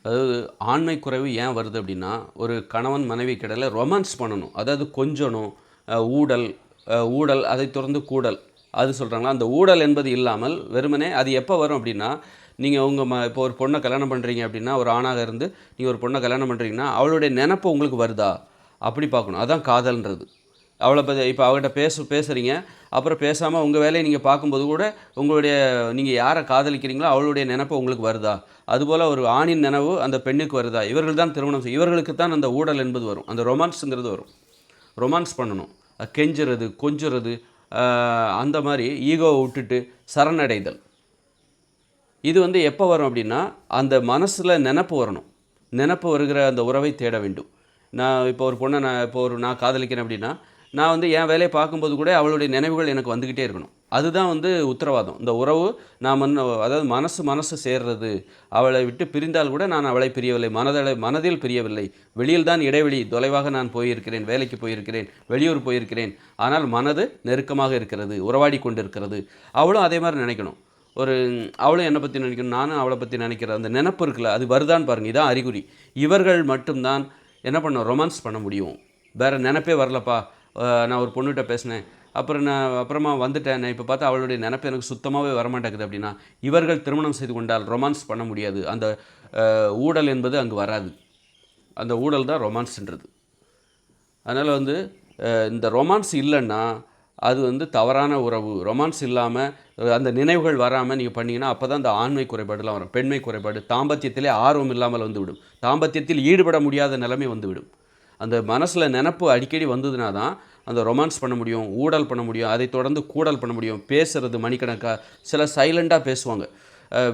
அதாவது ஆண்மை குறைவு ஏன் வருது அப்படின்னா, ஒரு கணவன் மனைவிக்கு இடையில ரொமான்ஸ் பண்ணணும். அதாவது கொஞ்சணும், ஊடல் ஊடல் அதைத் தொடர்ந்து கூடல். அது சொல்கிறாங்களா, அந்த ஊடல் என்பது இல்லாமல் வெறுமனே அது எப்போ வரும் அப்படின்னா, நீங்கள் இப்போ ஒரு பொண்ணை கல்யாணம் பண்ணுறீங்க அப்படின்னா, ஒரு ஆணாக இருந்து நீங்கள் ஒரு பொண்ணை கல்யாணம் பண்ணுறீங்கன்னா, அவளுடைய நினப்பு உங்களுக்கு வருதா அப்படி பார்க்கணும். அதான் காதல்ன்றது. அவளை பற்றி இப்போ அவகிட்ட பேசுகிறீங்க, அப்புறம் பேசாமல் உங்கள் வேலையை நீங்கள் பார்க்கும்போது கூட உங்களுடைய நீங்கள் யாரை காதலிக்கிறீங்களோ அவளுடைய நினப்பு உங்களுக்கு வருதா, அதுபோல் ஒரு ஆணின் நினைவு அந்த பெண்ணுக்கு வருதா, இவர்கள் தான் திருமணம் செய்யும், இவர்களுக்கு தான் அந்த ஊடல் என்பது வரும், அந்த ரொமான்ஸுங்கிறது வரும். ரொமான்ஸ் பண்ணணும், கெஞ்சுறது கொஞ்சுறது, அந்த மாதிரி ஈகோவை விட்டுட்டு சரணடைதல். இது எப்போ வரும் அப்படின்னா, அந்த மனசில் நினப்பு வரணும். நினப்பு வருகிற அந்த உறவை தேட வேண்டும். நான் இப்போ ஒரு பொண்ணை நான் காதலிக்கிறேன் அப்படின்னா, நான் என் வேலையை பார்க்கும்போது கூட அவளுடைய நினைவுகள் எனக்கு வந்துக்கிட்டே இருக்கணும். அதுதான் உத்தரவாதம். இந்த உறவு நான் அதாவது மனசு சேர்றது. அவளை விட்டு பிரிந்தால் கூட நான் அவளை பிரியவில்லை, மனதில் பிரியவில்லை. வெளியில் தான் இடைவெளி, தொலைவாக நான் போயிருக்கிறேன், வேலைக்கு போயிருக்கிறேன், வெளியூர் போயிருக்கிறேன், ஆனால் மனது நெருக்கமாக இருக்கிறது, உறவாடி கொண்டு இருக்கிறது. அவளும் அதே மாதிரி நினைக்கணும். அவளும் என்னை பற்றி நினைக்கணும், நானும் அவளை பற்றி நினைக்கிறேன். அந்த நினப்பு இருக்குல்ல, அது வருதான்னு பாருங்கள். இதான் அறிகுறி. இவர்கள் மட்டும்தான் என்ன பண்ண ரொமான்ஸ் பண்ண முடியும். வேறு நினப்பே வரலப்பா, நான் ஒரு பொண்ணுகிட்ட பேசினேன், அப்புறமா வந்துட்டேன், நான் இப்போ பார்த்தா அவளுடைய நினப்பு எனக்கு சுத்தமாகவே வரமாட்டேங்குது அப்படின்னா, இவர்கள் திருமணம் செய்து கொண்டால் ரொமான்ஸ் பண்ண முடியாது. அந்த ஊடல் என்பது அங்கு வராது. அந்த ஊடல் தான் ரொமான்ஸ்ன்றது. அதனால் இந்த ரொமான்ஸ் இல்லைன்னா அது தவறான உறவு. ரொமான்ஸ் இல்லாமல் அந்த நினைவுகள் வராமல் நீங்கள் பண்ணிங்கன்னா அப்போ தான் அந்த ஆண்மை குறைபாடுலாம் வரும், பெண்மை குறைபாடு, தாம்பத்தியத்திலே ஆர்வம் இல்லாமல் வந்துவிடும், தாம்பத்தியத்தில் ஈடுபட முடியாத நிலைமை வந்துவிடும். அந்த மனசில் நினப்பு அடிக்கடி வந்ததுனா தான் அந்த ரொமான்ஸ் பண்ண முடியும், ஊடல் பண்ண முடியும், அதை தொடர்ந்து கூடல் பண்ண முடியும். பேசுகிறது மணிக்கணக்காக, சில சைலண்ட்டாக பேசுவாங்க,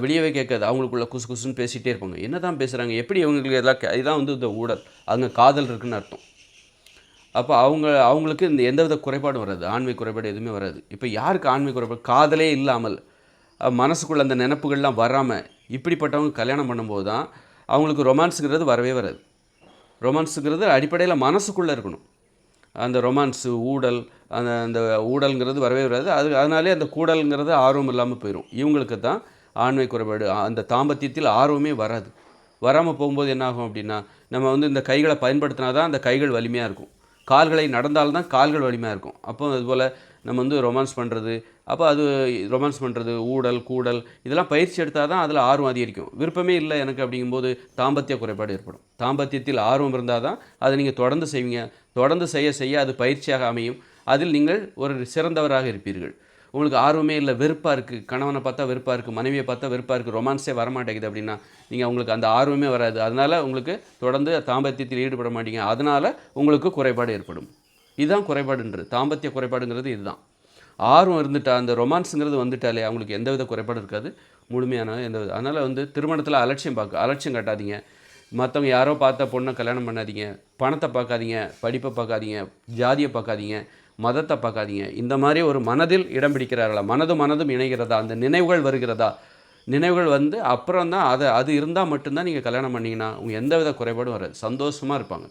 வெளியவே கேட்காது, அவங்களுக்குள்ள குசு குசுன்னு பேசிகிட்டே இருப்பாங்க. என்ன தான் பேசுகிறாங்க, எப்படி இவங்களுக்கு எல்லாம் இதுதான் இந்த ஊடல். அங்கே காதல் இருக்குதுன்னு அர்த்தம். அப்போ அவங்களுக்கு இந்த எந்தவித குறைபாடும் வராது, ஆண்மை குறைபாடு எதுவுமே வராது. இப்போ யாருக்கு ஆண்மை குறைபாடு, காதலே இல்லாமல் மனசுக்குள்ளே அந்த நினப்புகள்லாம் வராமல் இப்படிப்பட்டவங்க கல்யாணம் பண்ணும்போது தான் அவங்களுக்கு ரொமான்ஸுங்கிறது வரவே வராது. ரொமான்ஸுங்கிறது அடிப்படையில் மனசுக்குள்ளே இருக்கணும். அந்த ரொமான்ஸு ஊடல், அந்த ஊடல்ங்கிறது வரவே வராது. அதனாலே அந்த கூடல்ங்கிறது ஆர்வம் இல்லாமல் போயிடும். இவங்களுக்கு தான் ஆண்மை குறைபாடு, அந்த தாம்பத்தியத்தில் ஆர்வமே வராது. வராமல் போகும்போது என்னாகும் அப்படின்னா, நம்ம இந்த கைகளை பயன்படுத்தினா தான் அந்த கைகள் வலிமையாக இருக்கும், கால்களை நடந்தால்தான் கால்கள் வலிமையாக இருக்கும். அப்போ அதுபோல் நம்ம ரொமான்ஸ் பண்ணுறது, அப்போ அது ரொமான்ஸ் பண்ணுறது, ஊடல் கூடல் இதெல்லாம் பயிற்சி எடுத்தால் தான் அதில் ஆர்வம் அதிகரிக்கும். விருப்பமே இல்லை எனக்கு அப்படிங்கும்போது தாம்பத்திய குறைபாடு ஏற்படும். தாம்பத்தியத்தில் ஆர்வம் இருந்தால் தான் அதை நீங்கள் தொடர்ந்து செய்வீங்க. தொடர்ந்து செய்ய செய்ய அது பயிற்சியாக அமையும். அதில் நீங்கள் ஒரு சிறந்தவராக இருப்பீர்கள். உங்களுக்கு ஆர்வமே இல்லை, வெறுப்பாக இருக்குது, கணவனை பார்த்தா வெறுப்பாக இருக்குது, மனைவியை பார்த்தா வெறுப்பாக இருக்குது, ரொமான்ஸே வரமாட்டேங்குது அப்படின்னா நீங்கள் உங்களுக்கு அந்த ஆர்வமே வராது. அதனால் உங்களுக்கு தொடர்ந்து தாம்பத்தியத்தில் ஈடுபட மாட்டீங்க. அதனால் உங்களுக்கு குறைபாடு ஏற்படும். இதுதான் குறைபாடுன்றது, தாம்பத்திய குறைபாடுங்கிறது இதுதான். ஆர்வம் இருந்துட்டா, அந்த ரொமான்ஸுங்கிறது வந்துட்டாலே அவங்களுக்கு எந்தவித குறைபாடும் இருக்காது, முழுமையான எந்தவித. அதனால் திருமணத்தில் அலட்சியம் காட்டாதீங்க. மற்றவங்க யாரோ பார்த்த பொண்ணை கல்யாணம் பண்ணாதீங்க. பணத்தை பார்க்காதீங்க, படிப்பை பார்க்காதீங்க, ஜாதியை பார்க்காதீங்க, மதத்தை பார்க்காதீங்க. இந்த மாதிரி ஒரு மனதில் இடம் பிடிக்கிறார்களா, மனதும் இணைகிறதா, அந்த நினைவுகள் வருகிறதா, நினைவுகள் அப்புறம் தான் அது இருந்தால் மட்டும்தான் நீங்கள் கல்யாணம் பண்ணிங்கன்னா உங்கள் எந்தவித குறைபாடும் வராது, சந்தோஷமாக இருப்பாங்க.